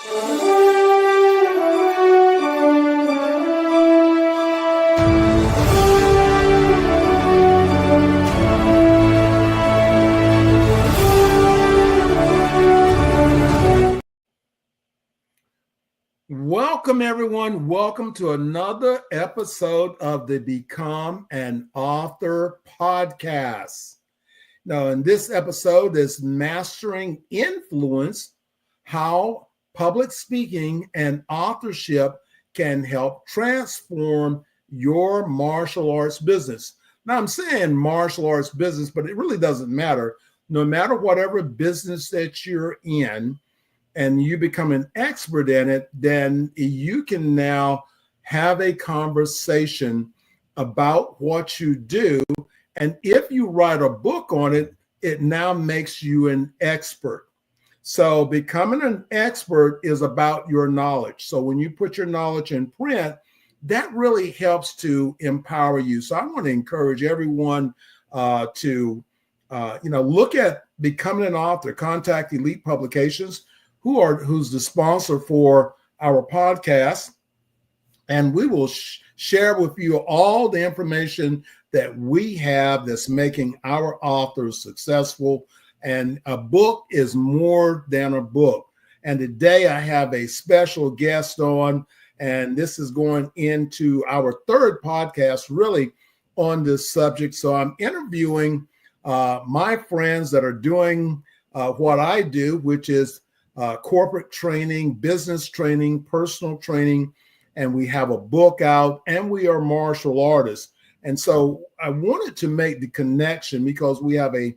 Welcome, everyone. Welcome to another episode of the Become an Author podcast. Now, in this episode is Mastering Influence, how public speaking and authorship can help transform your martial arts business. Now, I'm saying martial arts business, but it really doesn't matter. No matter whatever business that you're in, and you become an expert in it, then you can now have a conversation about what you do. And if you write a book on it, it now makes you an expert. So becoming an expert is about your knowledge. So when you put your knowledge in print, that really helps to empower you. So I want to encourage everyone to look at becoming an author. Contact Elite Publications, who's the sponsor for our podcast, and we will share with you all the information that we have that's making our authors successful. And a book is more than a book. And today I have a special guest on, and this is going into our third podcast really on this subject. So I'm interviewing my friends that are doing what I do, which is corporate training, business training, personal training, and we have a book out, and we are martial artists. And so I wanted to make the connection because we have a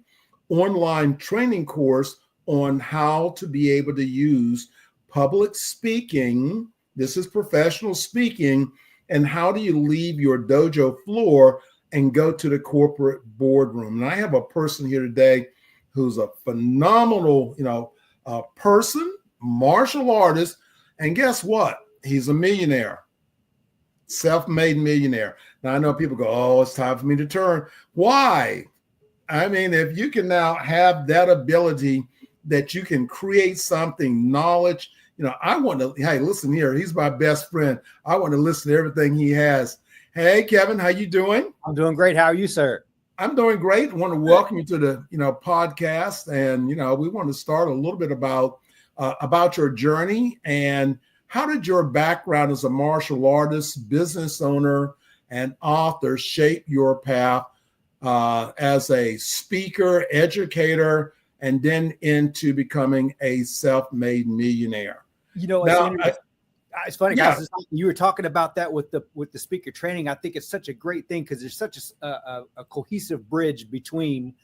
online training course on how to be able to use public speaking. This is professional speaking, and how do you leave your dojo floor and go to the corporate boardroom. And I have a person here today who's a phenomenal, person, martial artist, and guess what? He's a millionaire, self-made millionaire. Now I know people go, "Oh, it's time for me to turn." Why? I mean, if you can now have that ability that you can create something, knowledge, I want to, hey, listen here, he's my best friend. I want to listen to everything he has. Hey, Kevin, how you doing? I'm doing great. How are you, sir? I'm doing great. I want to welcome you to the, podcast. And, we want to start a little bit about your journey and how did your background as a martial artist, business owner, and author shape your path as a speaker, educator, and then into becoming a self-made millionaire? It's funny, guys. You were talking about that with the speaker training. I think it's such a great thing because there's such a cohesive bridge between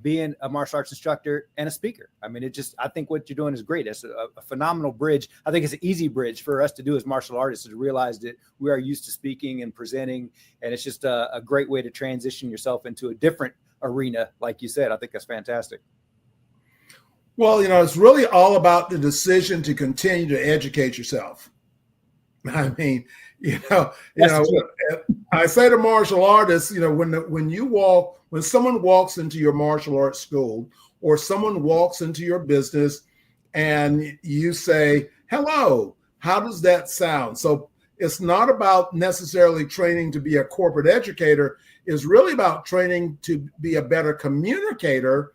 being a martial arts instructor and a speaker. I mean, I think what you're doing is great. It's a phenomenal bridge. I think it's an easy bridge for us to do as martial artists to realize that we are used to speaking and presenting, and it's just a great way to transition yourself into a different arena. Like you said, I think that's fantastic. Well, it's really all about the decision to continue to educate yourself. I mean, I say to martial artists, when someone walks into your martial arts school or someone walks into your business and you say, "Hello, how does that sound?" So it's not about necessarily training to be a corporate educator. It's really about training to be a better communicator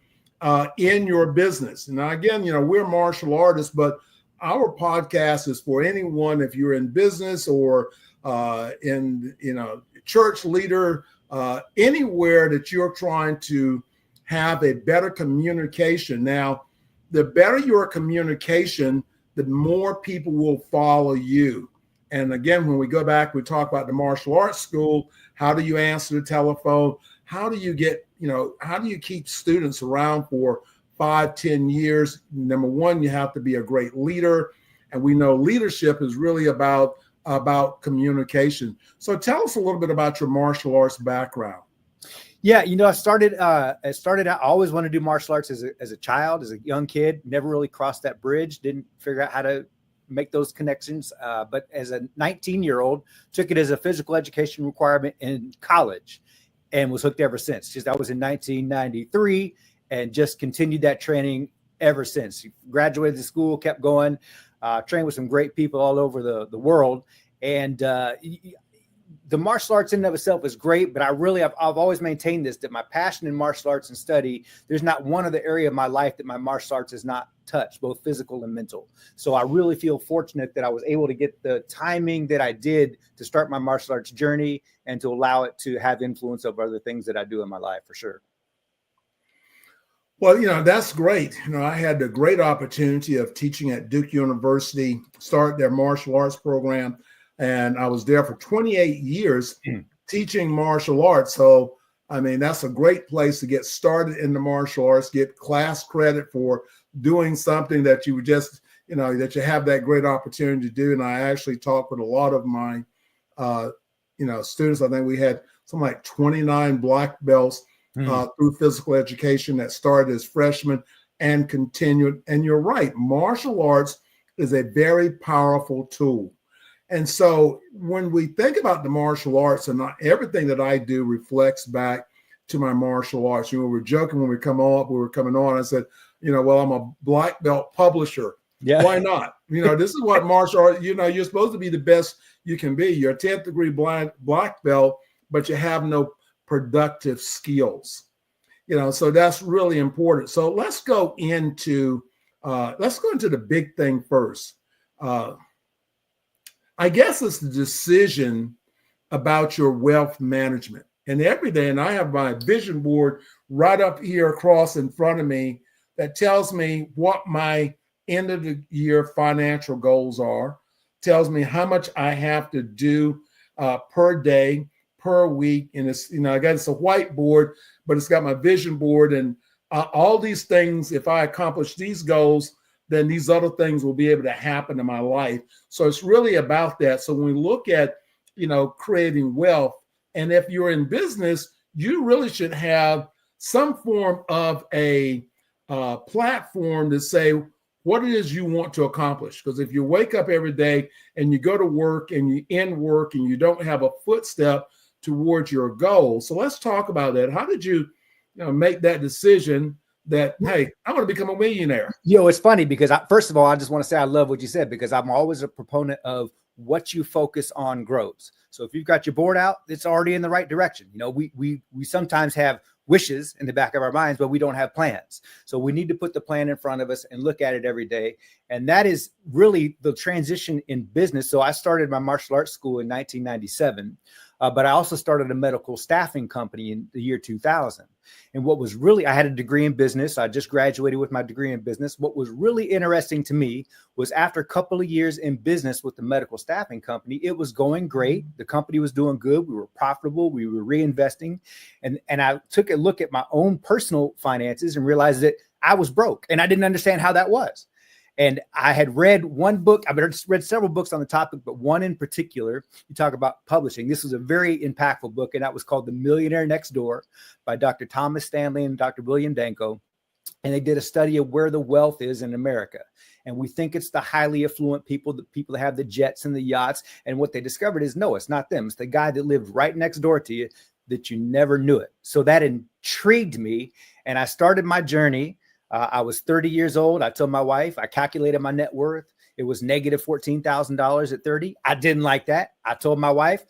in your business. Now, again, we're martial artists, but our podcast is for anyone. If you're in business or in, church leader, anywhere that you're trying to have a better communication. Now, the better your communication, the more people will follow you. And again, when we go back, we talk about the martial arts school. How do you answer the telephone? How do you get, how do you keep students around for 5-10 years? Number one, you have to be a great leader. And we know leadership is really about communication. So tell us a little bit about your martial arts background. Yeah, I started out, I always wanted to do martial arts as a child, as a young kid, never really crossed that bridge, didn't figure out how to make those connections. But as a 19-year-old, took it as a physical education requirement in college and was hooked ever since. That was in 1993 and just continued that training ever since. Graduated the school, kept going. trained with some great people all over the world. And the martial arts in and of itself is great, but I've always maintained this, that my passion in martial arts and study, there's not one other area of my life that my martial arts has not touched, both physical and mental. So I really feel fortunate that I was able to get the timing that I did to start my martial arts journey and to allow it to have influence over other things that I do in my life, for sure. Well, that's great. I had the great opportunity of teaching at Duke University, started their martial arts program, and I was there for 28 years teaching martial arts. So, that's a great place to get started in the martial arts, get class credit for doing something that you just, that you have that great opportunity to do. And I actually talked with a lot of my, students. I think we had something like 29 black belts through physical education that started as freshmen and continued. And you're right, martial arts is a very powerful tool. And so when we think about the martial arts, and everything that I do reflects back to my martial arts. We were joking when we were coming on. I said, well, I'm a black belt publisher. Yeah. Why not? This is what martial arts, you're supposed to be the best you can be. You're a 10th degree black belt, but you have no productive skills. So that's really important. So let's go into the big thing first. I guess it's the decision about your wealth management. And every day, and I have my vision board right up here across in front of me that tells me what my end of the year financial goals are, tells me how much I have to do per day, per week. And it's, it's a whiteboard, but it's got my vision board and all these things. If I accomplish these goals, then these other things will be able to happen in my life. So it's really about that. So when we look at, creating wealth, and if you're in business, you really should have some form of a platform to say what it is you want to accomplish. Because if you wake up every day and you go to work and you end work and you don't have a footstep towards your goal. So let's talk about that. How did you, make that decision that, hey, I want to become a millionaire? It's funny because first of all, I just want to say I love what you said, because I'm always a proponent of what you focus on grows. So if you've got your board out, it's already in the right direction. We sometimes have wishes in the back of our minds, but we don't have plans. So we need to put the plan in front of us and look at it every day. And that is really the transition in business. So I started my martial arts school in 1997. But I also started a medical staffing company in the year 2000. And what was really, I had a degree in business. I just graduated with my degree in business. What was really interesting to me was after a couple of years in business with the medical staffing company, it was going great. The company was doing good. We were profitable. We were reinvesting. And I took a look at my own personal finances and realized that I was broke and I didn't understand how that was. And I had read one book. I've read several books on the topic, but one in particular, you talk about publishing. This was a very impactful book, and that was called The Millionaire Next Door by Dr. Thomas Stanley and Dr. William Danko. And they did a study of where the wealth is in America. And we think it's the highly affluent people, the people that have the jets and the yachts. And what they discovered is, no, it's not them. It's the guy that lived right next door to you that you never knew it. So that intrigued me. And I started my journey. I was 30 years old. I told my wife, I calculated my net worth. It was negative $14,000 at 30. I didn't like that. I told my wife,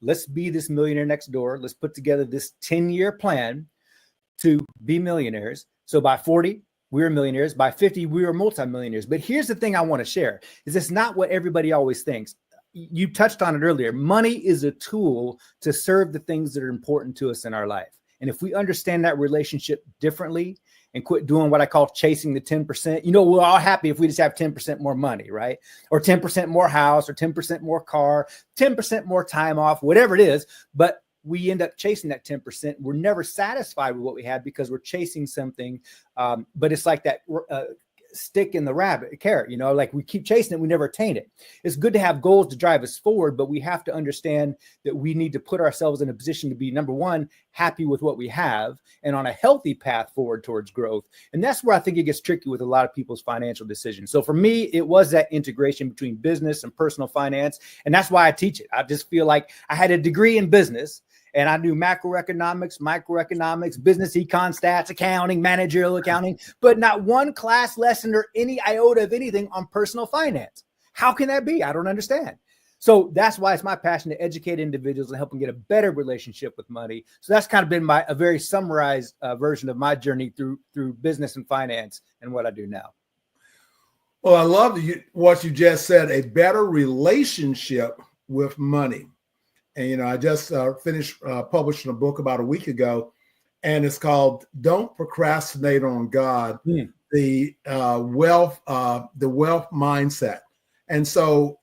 let's be this millionaire next door. Let's put together this 10-year plan to be millionaires. So by 40, we were millionaires. By 50, we were multimillionaires. But here's the thing I want to share is it's not what everybody always thinks. You touched on it earlier. Money is a tool to serve the things that are important to us in our life. And if we understand that relationship differently and quit doing what I call chasing the 10%, we're all happy if we just have 10% more money, right? Or 10% more house or 10% more car, 10% more time off, whatever it is. But we end up chasing that 10%. We're never satisfied with what we have because we're chasing something. But it's like that stick in the carrot, like we keep chasing it, we never attain it. It's good to have goals to drive us forward, but we have to understand that we need to put ourselves in a position to be, number one, happy with what we have and on a healthy path forward towards growth. And that's where I think it gets tricky with a lot of people's financial decisions. So for me, it was that integration between business and personal finance. And that's why I teach it. I just feel like I had a degree in business. and I knew macroeconomics, microeconomics, business econ stats, accounting, managerial accounting, but not one class lesson or any iota of anything on personal finance. How can that be? I don't understand. So that's why it's my passion to educate individuals and help them get a better relationship with money. So that's kind of been a very summarized version of my journey through business and finance and what I do now. Well, I love what you just said, a better relationship with money. And, I just finished publishing a book about a week ago, and it's called Don't Procrastinate on God, the wealth mindset. And so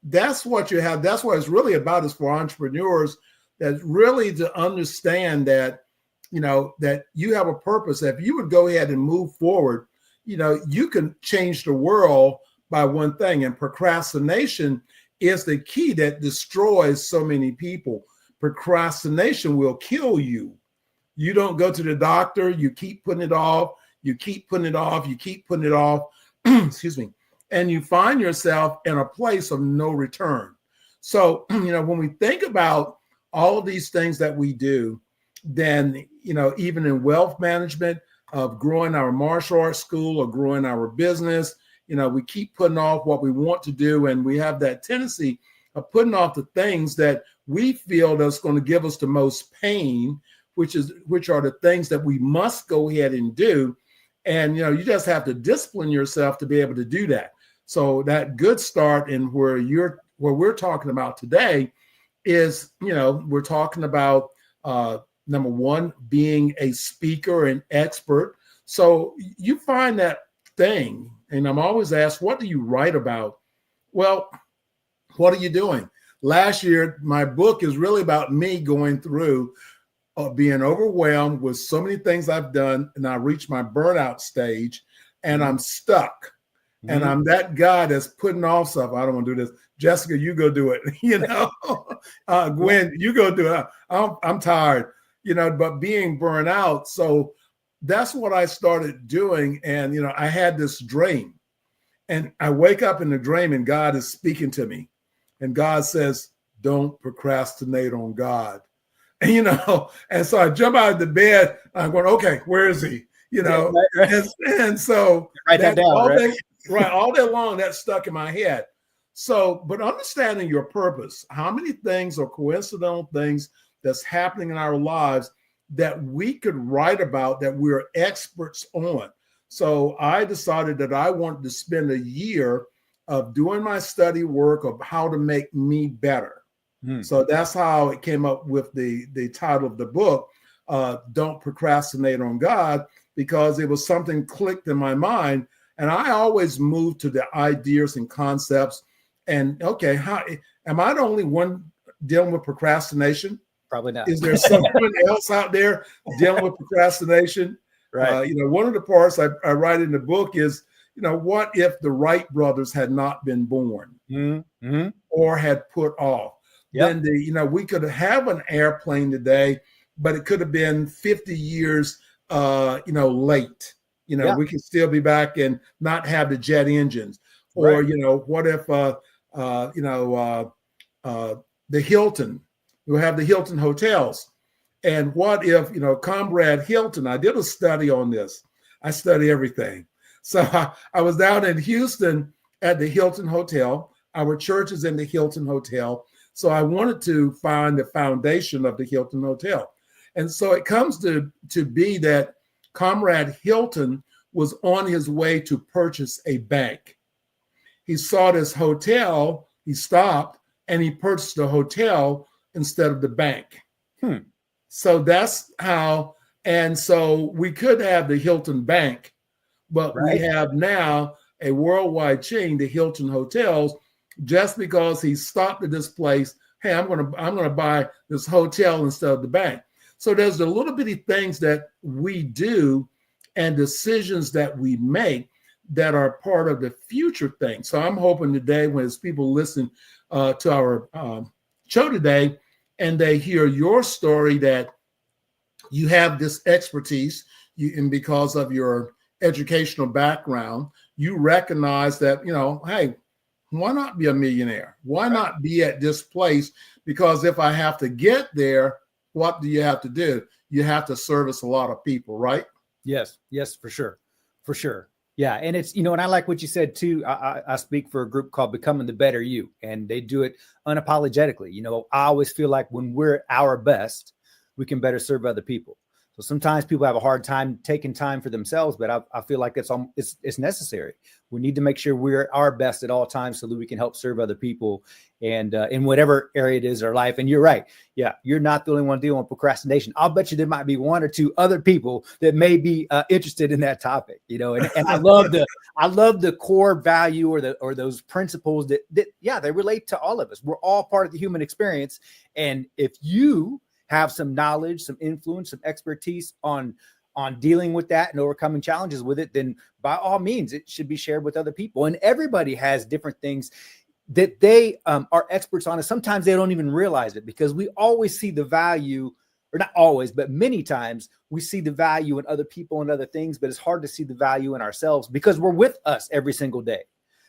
that's what you have. That's what it's really about, is for entrepreneurs, that's really to understand that, that you have a purpose. If you would go ahead and move forward, you can change the world by one thing. And procrastination is the key that destroys so many people. Procrastination will kill you. You don't go to the doctor. You keep putting it off. You keep putting it off. You keep putting it off. Excuse me. And you find yourself in a place of no return. So, when we think about all of these things that we do, then, even in wealth management, of growing our martial arts school or growing our business, we keep putting off what we want to do. And we have that tendency of putting off the things that we feel that's going to give us the most pain, which are the things that we must go ahead and do. And, you just have to discipline yourself to be able to do that. So that good start in where we're talking about today is, we're talking about, number one, being a speaker and expert. So you find that thing, and I'm always asked, what do you write about? Well, what are you doing? Last year, my book is really about me going through being overwhelmed with so many things I've done, and I reached my burnout stage, and I'm stuck. And I'm that guy that's putting off stuff. I don't want to do this. Jessica, you go do it. Gwen, you go do it. I'm tired. But being burned out. So that's what I started doing. And, I had this dream, and I wake up in the dream and God is speaking to me, and God says, don't procrastinate on God. And, and so I jump out of the bed. I'm going, okay, where is he? Right. And so write that down, right? All day long, that's stuck in my head. So, but understanding your purpose, how many things are coincidental things that's happening in our lives that we could write about, that we're experts on. So I decided that I wanted to spend a year of doing my study work of how to make me better. So that's how it came up with the title of the book, Don't Procrastinate on God, because it was something clicked in my mind. And I always move to the ideas and concepts. And okay, how am I the only one dealing with procrastination? Probably not. Is there someone else out there dealing with procrastination? Right. One of the parts I write in the book is, what if the Wright brothers had not been born or had put off? Yep. Then we could have an airplane today, but it could have been 50 years, late. We could still be back and not have the jet engines. Or, what if, the Hilton, we'll have the Hilton hotels. And what if, Comrade Hilton, I did a study on this. I study everything. So I was down in Houston at the Hilton Hotel. Our church is in the Hilton Hotel. So I wanted to find the foundation of the Hilton Hotel. And so it comes to be that Comrade Hilton was on his way to purchase a bank. He saw this hotel, he stopped, and he purchased the hotel instead of the bank. So that's how, and so we could have the Hilton Bank, but we have now a worldwide chain, the Hilton Hotels, just because he stopped at this place. Hey, I'm gonna buy this hotel instead of the bank. So there's the little bitty things that we do and decisions that we make that are part of the future thing. So I'm hoping today, when as people listen to our show today, and they hear your story, that you have this expertise, and because of your educational background, you recognize that, hey, why not be a millionaire? Why not be at this place? Because if I have to get there, what do you have to do? You have to service a lot of people, right? Yes, for sure. For sure. Yeah. And it's, and I like what you said too. I speak for a group called Becoming the Better You, and they do it unapologetically. I always feel like when we're our best, we can better serve other people. So sometimes people have a hard time taking time for themselves, but I feel like it's necessary. We need to make sure we're our best at all times so that we can help serve other people, and in whatever area it is in our life. And you're right. Yeah, you're not the only one dealing with procrastination. I'll bet you there might be one or two other people that may be interested in that topic. And I love the core value or those principles that they relate to all of us. We're all part of the human experience, and if you have some knowledge, some influence, some expertise on dealing with that and overcoming challenges with it, then by all means, it should be shared with other people. And everybody has different things that they are experts on. And sometimes they don't even realize it, because we always see the value, or not always, but many times we see the value in other people and other things, but it's hard to see the value in ourselves because we're with us every single day.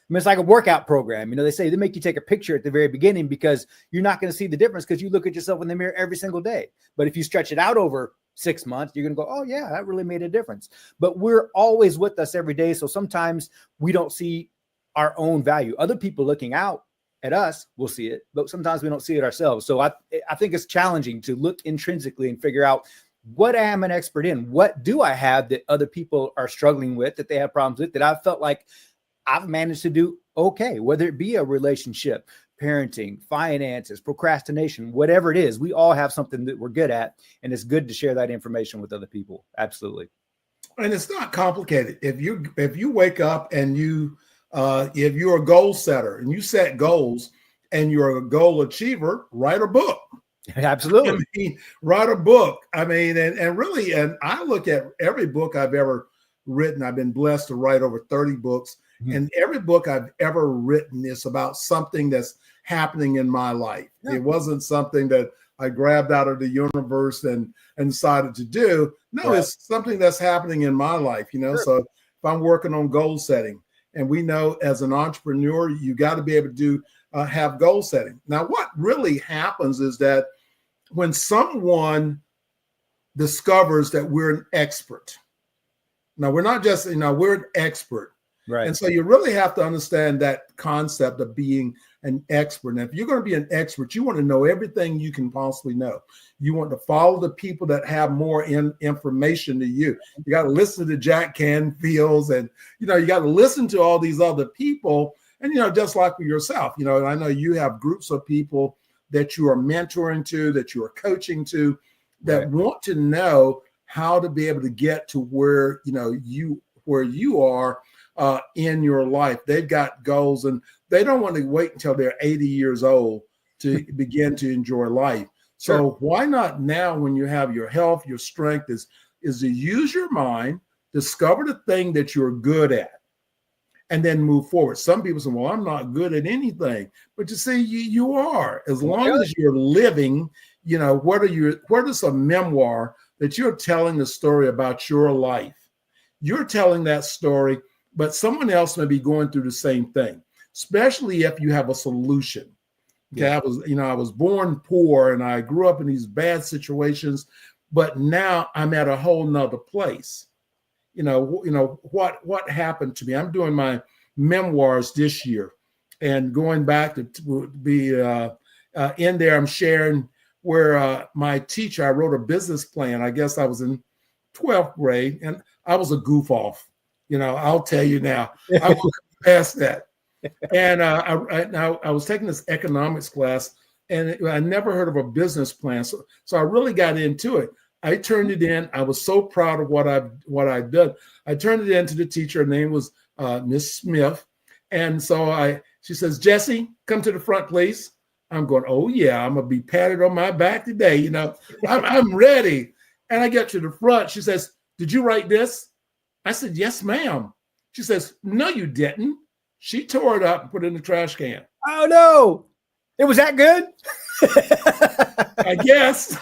I mean, it's like a workout program. They say they make you take a picture at the very beginning because you're not going to see the difference because you look at yourself in the mirror every single day. But if you stretch it out over 6 months, you're going to go, oh yeah, that really made a difference. But we're always with us every day. So sometimes we don't see our own value. Other people looking out at us will see it, but sometimes we don't see it ourselves. So I think it's challenging to look intrinsically and figure out what I am an expert in. What do I have that other people are struggling with, that they have problems with, that I felt like I've managed to do okay, whether it be a relationship, parenting, finances, procrastination, whatever it is. We all have something that we're good at, and it's good to share that information with other people. Absolutely. And it's not complicated. If you wake up and if you're a goal setter and you set goals and you're a goal achiever, write a book. Absolutely. Write a book. And really, and I look at every book I've ever written. I've been blessed to write over 30 books. Mm-hmm. And every book I've ever written is about something that's happening in my life. Yeah. It wasn't something that I grabbed out of the universe and decided to do. No, right. It's something that's happening in my life, Sure. So if I'm working on goal setting, and we know as an entrepreneur, you got to be able to have goal setting. Now, what really happens is that when someone discovers that we're an expert, now we're not just, we're an expert. Right. And so you really have to understand that concept of being an expert. And if you're going to be an expert, you want to know everything you can possibly know. You want to follow the people that have more information than you. You got to listen to Jack Canfield's, and, you got to listen to all these other people. And, just like with yourself, and I know you have groups of people that you are mentoring to, that you are coaching to, that want to know how to be able to get to where, where you are in your life. They've got goals, and they don't want to wait until they're 80 years old to begin to enjoy life. So sure. Why not now, when you have your health, your strength, is to use your mind, discover the thing that you're good at, and then move forward. Some people say, well, I'm not good at anything. But you see, you are. As long as you're living, what is a memoir that you're telling the story about your life? You're telling that story, but someone else may be going through the same thing, especially if you have a solution. Okay, yeah. I was born poor and I grew up in these bad situations, but now I'm at a whole nother place. What happened to me? I'm doing my memoirs this year, and going back to be in there, I'm sharing where my teacher, I wrote a business plan. I guess I was in 12th grade, and I was a goof off. I'll tell you now, I will confess that. And I was taking this economics class, and I never heard of a business plan. So I really got into it. I turned it in. I was so proud of what I'd done. I turned it in to the teacher. Her name was Miss Smith. And so she says, Jessie, come to the front, please. I'm going, oh yeah, I'm gonna be patted on my back today. I'm ready. And I get to the front. She says, did you write this? I said, yes, ma'am. She says, no, you didn't. She tore it up and put it in the trash can. Oh no, it was that good? I guess.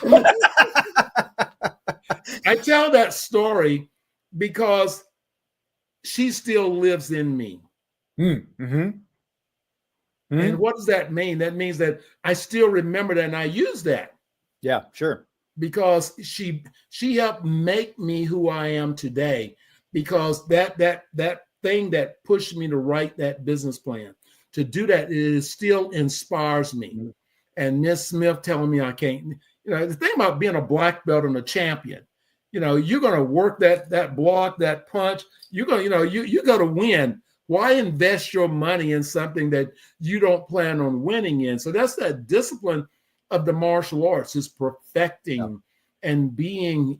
I tell that story because she still lives in me. Mm-hmm. Mm-hmm. And what does that mean? That means that I still remember that and I use that. Yeah, sure. because she helped make me who I am today, because that thing that pushed me to write that business plan, to do that, it still inspires me. Mm-hmm. And Miss Smith telling me I can't, the thing about being a black belt and a champion, you're going to work that block, that punch, you're going to, you got to win. Why invest your money in something that you don't plan on winning in? So that's that discipline of the martial arts, is perfecting and being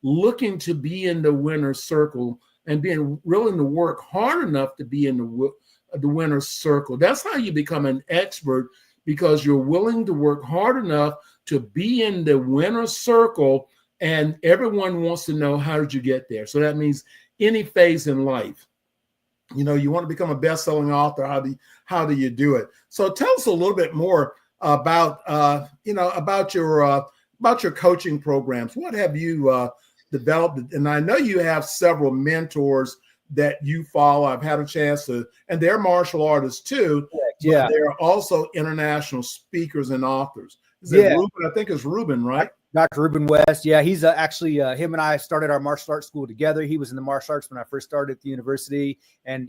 looking to be in the winner's circle and being willing to work hard enough to be in the winner's circle. That's how you become an expert, because you're willing to work hard enough to be in the winner's circle, and everyone wants to know, how did you get there? So that means any phase in life. You want to become a best-selling author. How do you do it? So tell us a little bit more about about your coaching programs. What have you developed? And I know you have several mentors that you follow. I've had a chance to, and they're martial artists too. Yeah, they're also international speakers and authors. Is it Ruben? I think it's Ruben, right? Dr. Ruben West. Yeah, he's actually him and I started our martial arts school together. He was in the martial arts when I first started at the university, and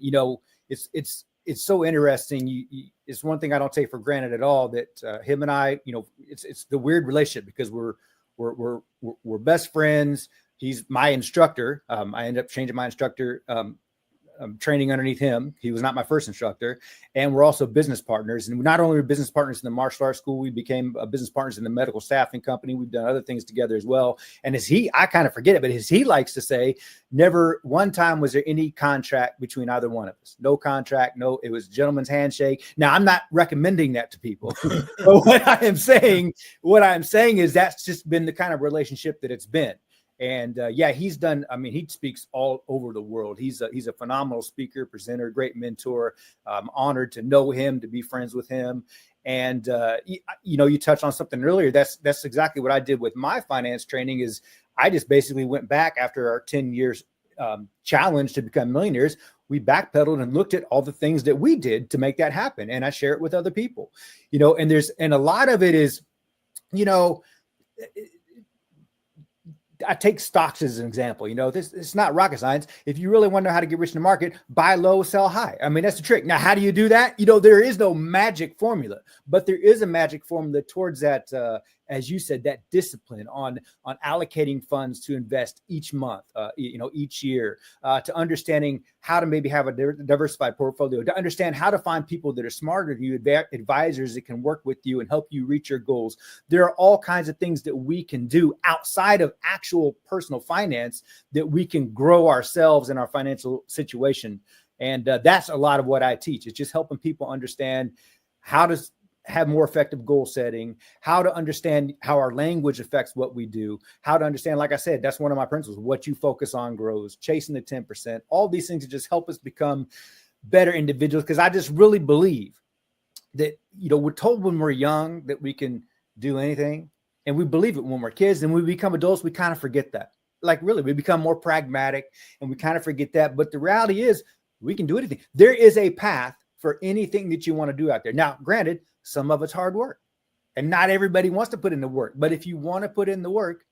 it's so interesting. It's one thing I don't take for granted at all, that him and I, it's the weird relationship, because we're best friends. He's my instructor. I ended up changing my instructor. Training underneath him. He was not my first instructor. And we're also business partners. And not only are we business partners in the martial arts school, we became business partners in the medical staffing company. We've done other things together as well. And I kind of forget it, but as he likes to say, never one time was there any contract between either one of us. No contract. No, it was a gentleman's handshake. Now, I'm not recommending that to people. But what I am saying is that's just been the kind of relationship that it's been. And he's done. I mean, he speaks all over the world. He's a phenomenal speaker, presenter, great mentor. I'm honored to know him, to be friends with him. And you touched on something earlier. That's exactly what I did with my finance training. Is I just basically went back after our 10 years challenge to become millionaires. We backpedaled and looked at all the things that we did to make that happen, and I share it with other people. And a lot of it is, I take stocks as an example. It's not rocket science. If you really want to know how to get rich in the market, buy low, sell high. I mean, that's the trick. Now, how do you do that? There is no magic formula, but there is a magic formula towards that, as you said, that discipline on allocating funds to invest each month, each year, to understanding how to maybe have a diversified portfolio, to understand how to find people that are smarter than you, advisors that can work with you and help you reach your goals. There are all kinds of things that we can do outside of actual personal finance that we can grow ourselves in our financial situation. And that's a lot of what I teach. It's just helping people understand how to have more effective goal setting, how to understand how our language affects what we do, how to understand, like I said, that's one of my principles, what you focus on grows, chasing the 10%, all these things that just help us become better individuals. Because I just really believe that, we're told when we're young that we can do anything, and we believe it when we're kids, and when we become adults, we kind of forget that. Like, really, we become more pragmatic and we kind of forget that. But the reality is we can do anything. There is a path for anything that you want to do out there. Now, granted, some of it's hard work, and not everybody wants to put in the work. But if you want to put in the work,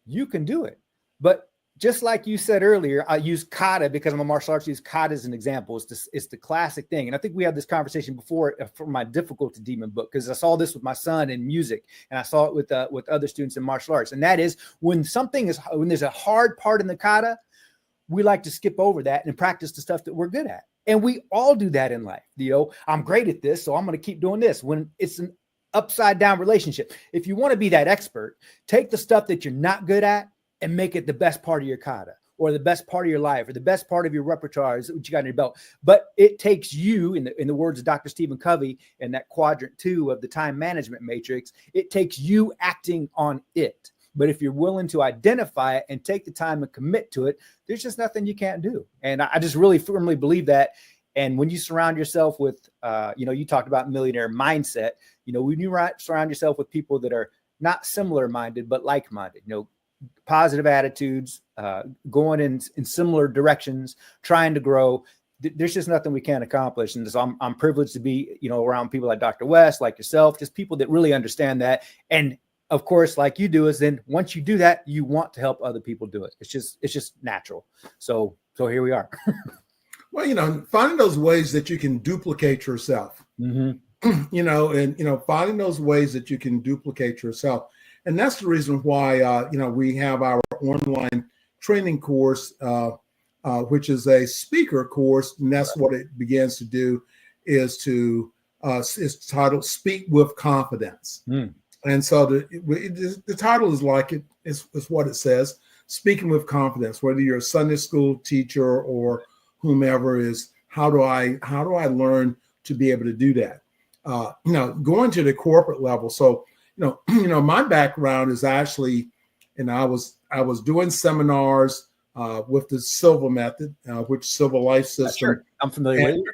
you can do it. But just like you said earlier, I use kata because I'm a martial artist. I use kata as an example. It's the classic thing. And I think we had this conversation before for my difficulty demon book, because I saw this with my son in music, and I saw it with other students in martial arts. And that is when there's a hard part in the kata, we like to skip over that and practice the stuff that we're good at. And we all do that in life. I'm great at this, so I'm going to keep doing this, when it's an upside down relationship. If you want to be that expert, take the stuff that you're not good at and make it the best part of your kata, or the best part of your life, or the best part of your repertoire is what you got in your belt. But it takes you, in the words of Dr. Stephen Covey in that quadrant 2 of the time management matrix, it takes you acting on it. But if you're willing to identify it and take the time and commit to it, there's just nothing you can't do. And I just really firmly believe that. And when you surround yourself with, you talked about millionaire mindset, when you surround yourself with people that are not similar minded, but like minded, positive attitudes, going in similar directions, trying to grow, there's just nothing we can't accomplish. And so I'm privileged to be, around people like Dr. West, like yourself, just people that really understand that and of course, like you do, is then once you do that, you want to help other people do it. It's just natural. So here we are. Well, finding those ways that you can duplicate yourself, and finding those ways that you can duplicate yourself. And that's the reason why, we have our online training course, which is a speaker course. And that's what it begins to do is it's titled Speak with Confidence. And so the title is it's what it says, Speaking with Confidence, whether you're a Sunday school teacher or whomever, is how do I learn to be able to do that? Going to the corporate level. So, my background is actually, I was doing seminars with the Silva method, which Silva Life System. Sure. I'm familiar with it.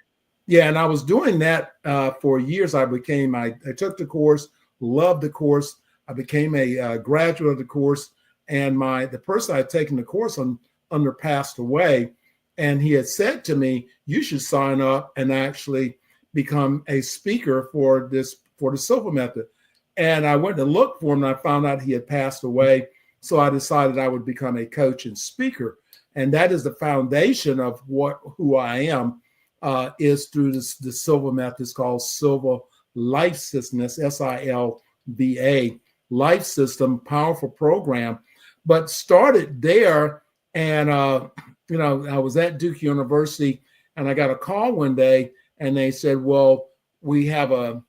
Yeah, and I was doing that for years. I took the course, loved the course. I became a graduate of the course, and the person I had taken the course under passed away, and he had said to me, "You should sign up and actually become a speaker for the Silva method." And I went to look for him, and I found out he had passed away. So I decided I would become a coach and speaker, and that is the foundation of who I am. Is through the Silva method. It's called Silva Life System. That's SILVA Life System, powerful program. But started there, and I was at Duke University, and I got a call one day, and they said, "Well, we have a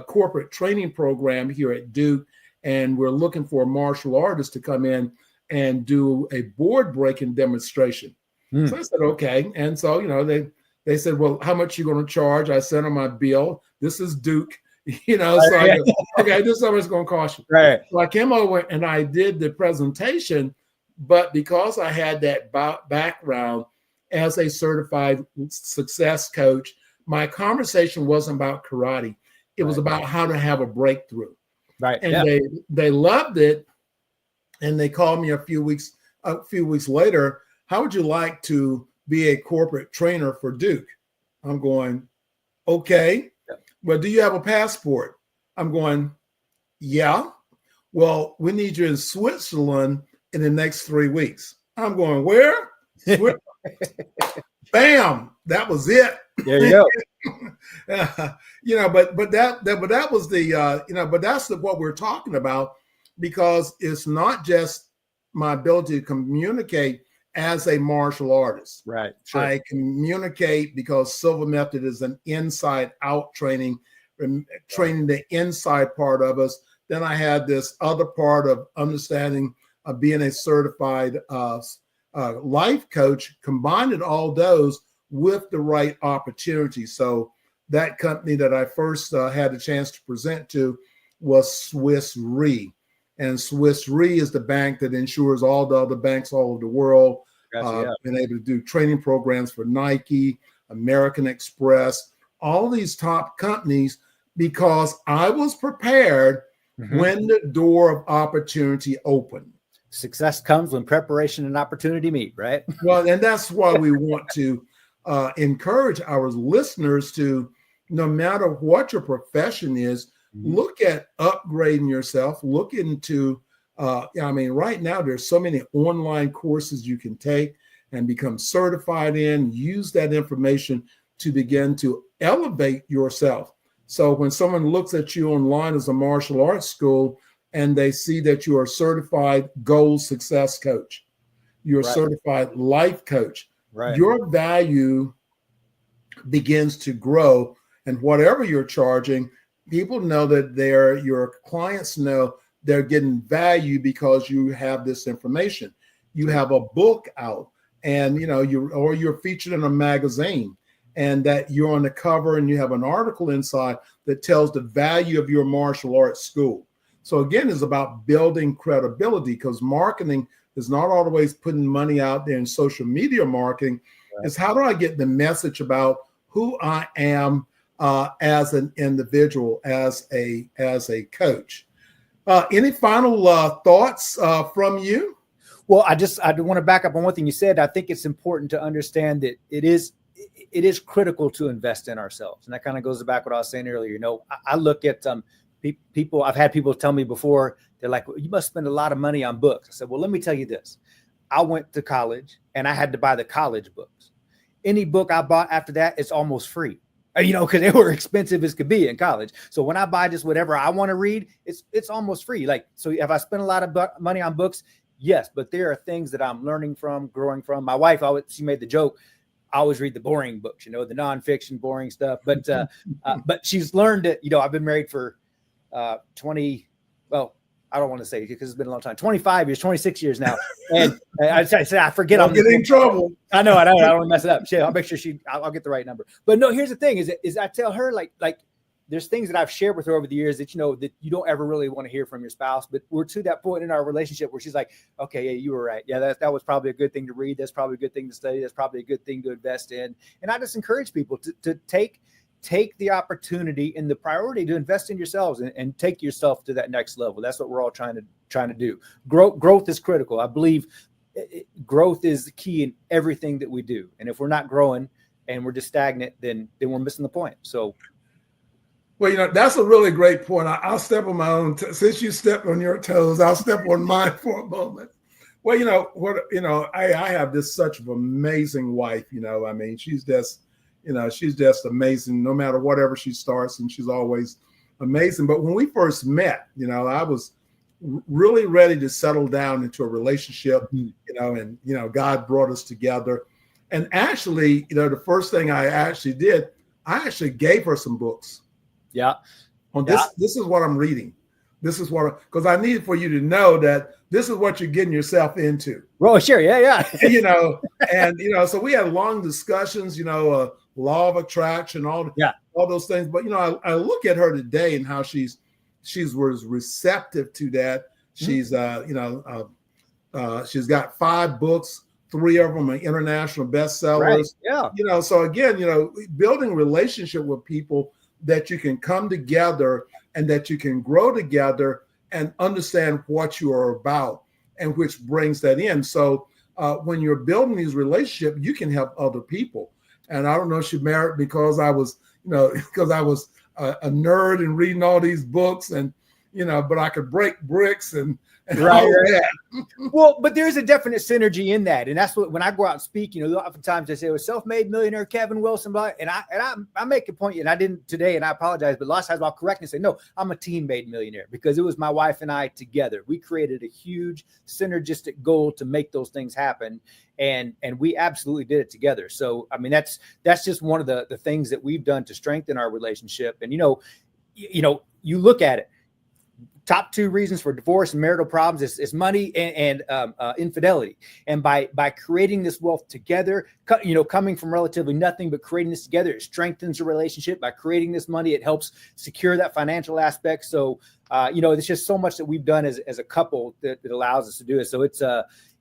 corporate training program here at Duke, and we're looking for a martial artist to come in and do a board breaking demonstration." So I said, "Okay," and so they said, "Well, how much are you going to charge?" I sent them my bill. This is Duke, so I go, "Okay, this is how much it's going to cost you." Right. So I came over and I did the presentation, but because I had that background as a certified success coach, my conversation wasn't about karate. It was about how to have a breakthrough. Right. And they loved it, and they called me a few weeks later. "How would you like to be a corporate trainer for Duke?" I'm going, "Okay." "Well, do you have a passport?" I'm going, "Yeah." "Well, we need you in Switzerland in the next 3 weeks." I'm going, "Where?" Bam! That was it. There you go. But that was but that's what we're talking about, because it's not just my ability to communicate as a martial artist. Right. Sure. I communicate because Silva method is an inside out training the inside part of us. Then I had this other part of understanding of being a certified life coach, combined all those with the right opportunity. So that company that I first had a chance to present to was Swiss Re. And Swiss Re is the bank that insures all the other banks all over the world. Been able to do training programs for Nike, American Express, all these top companies, because I was prepared when the door of opportunity opened. Success comes when preparation and opportunity meet, right? Well, and that's why we want to encourage our listeners to, no matter what your profession is, look at upgrading yourself, look into, right now there's so many online courses you can take and become certified in, use that information to begin to elevate yourself. So when someone looks at you online as a martial arts school and they see that you are a certified goal success coach, you're a certified life coach, your value begins to grow. And whatever you're charging, people know that your clients know they're getting value because you have this information. You have a book out, and you're featured in a magazine, and that you're on the cover and you have an article inside that tells the value of your martial arts school. So again, it's about building credibility, because marketing is not always putting money out there in social media marketing. It's how do I get the message about who I am as an individual, as a coach. Any final thoughts from you? Well, I want to back up on one thing you said. I think it's important to understand that it is critical to invest in ourselves. And that kind of goes back to what I was saying earlier. I look at people, I've had people tell me before, they're like, well, you must spend a lot of money on books. I said, well, let me tell you this. I went to college and I had to buy the college books. Any book I bought after that, it's almost free, because they were expensive as could be in college. So when I buy just whatever I want to read, it's almost free. Like, so if I spend a lot of money on books, yes, but there are things that I'm learning from, growing from. My wife, she made the joke, I always read the boring books, the nonfiction, boring stuff. But but she's learned that, I've been married for 20, well, I don't want to say it because it's been a long time, 25 years, 26 years now. And I said, I forget. I'm getting in trouble. I know. I don't want to mess it up. I'll make sure I'll get the right number. But no, here's the thing is I tell her like there's things that I've shared with her over the years that, that you don't ever really want to hear from your spouse, but we're to that point in our relationship where she's like, okay, yeah, you were right. Yeah, that was probably a good thing to read. That's probably a good thing to study. That's probably a good thing to invest in. And I just encourage people to take the opportunity and the priority to invest in yourselves and take yourself to that next level. That's what we're all trying to do. Growth is critical. I believe growth is the key in everything that we do. And if we're not growing and we're just stagnant, then we're missing the point. So, well, that's a really great point. I'll step on my own. Since you stepped on your toes, I'll step on mine for a moment. Well, I have this such an amazing wife. I mean, she's just amazing. No matter whatever she starts, and she's always amazing. But when we first met, I was really ready to settle down into a relationship. And God brought us together. And actually, the first thing I actually did, I actually gave her some books. Yeah. On this, this is what I'm reading. This is because I need for you to know that this is what you're getting yourself into. Oh, sure. Yeah. So we had long discussions, law of attraction, all those things. But, I look at her today and how she's was receptive to that. She's, she's got 5 books, 3 of them are international bestsellers. Right. Yeah. So again, building a relationship with people that you can come together and that you can grow together and understand what you are about, and which brings that in. So when you're building these relationships, you can help other people. And I don't know if she married because I was, because I was a nerd and reading all these books and, but I could break bricks and right. Well, but there's a definite synergy in that. And that's what, when I go out and speak, oftentimes they say, it was self-made millionaire Kevin Wilson, and I make a point, and I didn't today, and I apologize, but last time I'll correct and say, no, I'm a team-made millionaire, because it was my wife and I together. We created a huge synergistic goal to make those things happen. And we absolutely did it together. So, I mean, that's just one of the things that we've done to strengthen our relationship. And, you look at it, top 2 reasons for divorce and marital problems is money and infidelity. And by creating this wealth together, coming from relatively nothing, but creating this together, it strengthens the relationship. By creating this money, it helps secure that financial aspect. So, it's just so much that we've done as a couple that allows us to do it. So it's,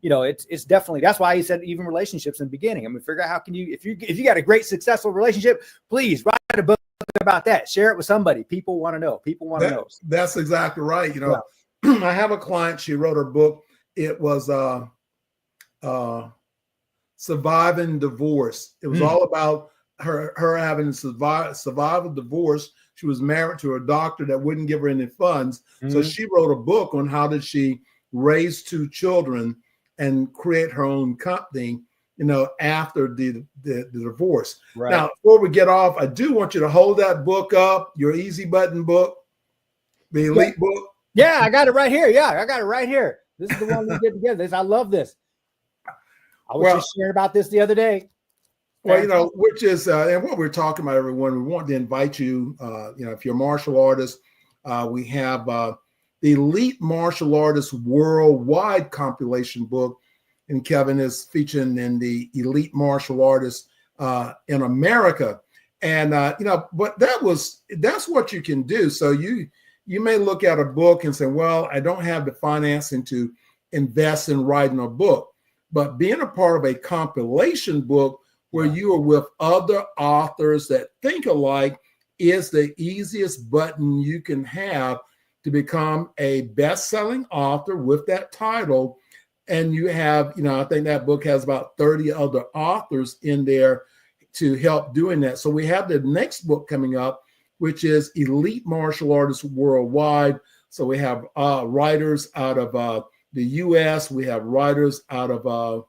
it's definitely, that's why he said even relationships in the beginning. I mean, figure out how can you, if you got a great, successful relationship, please write a book about that. Share it with somebody. People want to know. That's exactly right. I have a client, she wrote her book. It was surviving divorce. It was all about her having survived divorce. She was married to a doctor that wouldn't give her any funds. So she wrote a book on how did she raise 2 children and create her own company, after the divorce. Right. Now, before we get off, I do want you to hold that book up, your easy button book, the elite book. Yeah, I got it right here. Yeah, I got it right here. This is the one we did together. I love this. I was just sharing about this the other day. Well, which is, and what we're talking about, everyone, we want to invite you, if you're a martial artist, we have the Elite Martial Artists Worldwide compilation book. And Kevin is featured in the Elite Martial Artists in America. And, but that's what you can do. So you may look at a book and say, well, I don't have the financing to invest in writing a book. But being a part of a compilation book where you are with other authors that think alike is the easiest button you can have to become a best-selling author with that title. And you have, I think that book has about 30 other authors in there to help doing that. So we have the next book coming up, which is Elite Martial Artists Worldwide. So we have writers out of the U.S. We have writers out of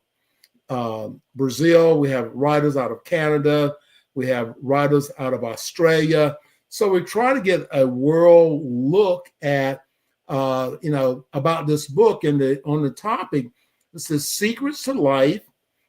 Brazil. We have writers out of Canada. We have writers out of Australia. So we try to get a world look at, about this book and on the topic. It says secrets to life,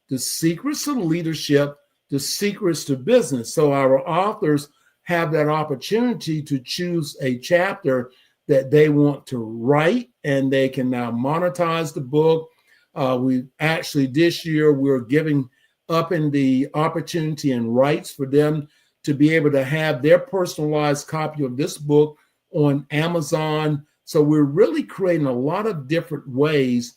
the secrets to leadership, the secrets to business. So our authors have that opportunity to choose a chapter that they want to write, and they can now monetize the book. We actually, this year, we're giving up in the opportunity and rights for them to be able to have their personalized copy of this book on Amazon. So we're really creating a lot of different ways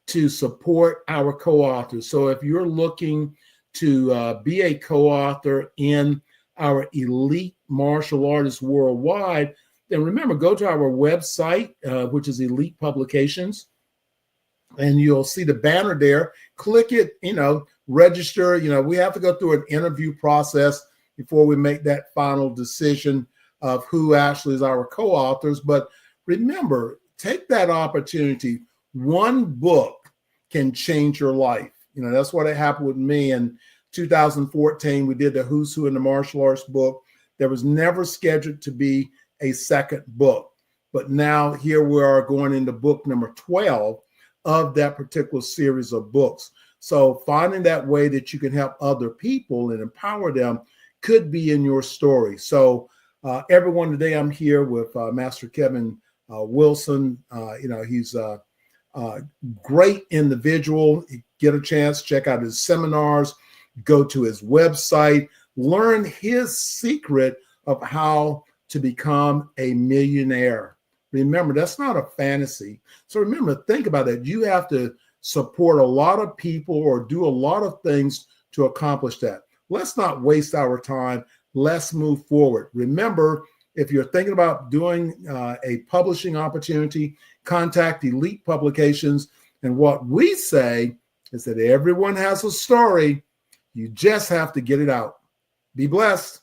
to support our co-authors. So if you're looking to be a co-author in our Elite Martial Artists Worldwide, then remember, go to our website, which is Elite Publications, and you'll see the banner there. Click it, register. We have to go through an interview process before we make that final decision of who actually is our co-authors. But remember, take that opportunity. One book can change your life. That's what happened with me in 2014. We did the Who's Who in the Martial Arts book. There was never scheduled to be a second book. But now here we are going into book number 12 of that particular series of books. So finding that way that you can help other people and empower them could be in your story. So everyone, today I'm here with Master Kevin Wilson. He's a great individual. Get a chance, check out his seminars, go to his website, learn his secret of how to become a millionaire. Remember, that's not a fantasy. So remember, think about it. You have to support a lot of people or do a lot of things to accomplish that. Let's not waste our time. Let's move forward. Remember, if you're thinking about doing a publishing opportunity, contact Elite Publications. And what we say is that everyone has a story. You just have to get it out. Be blessed.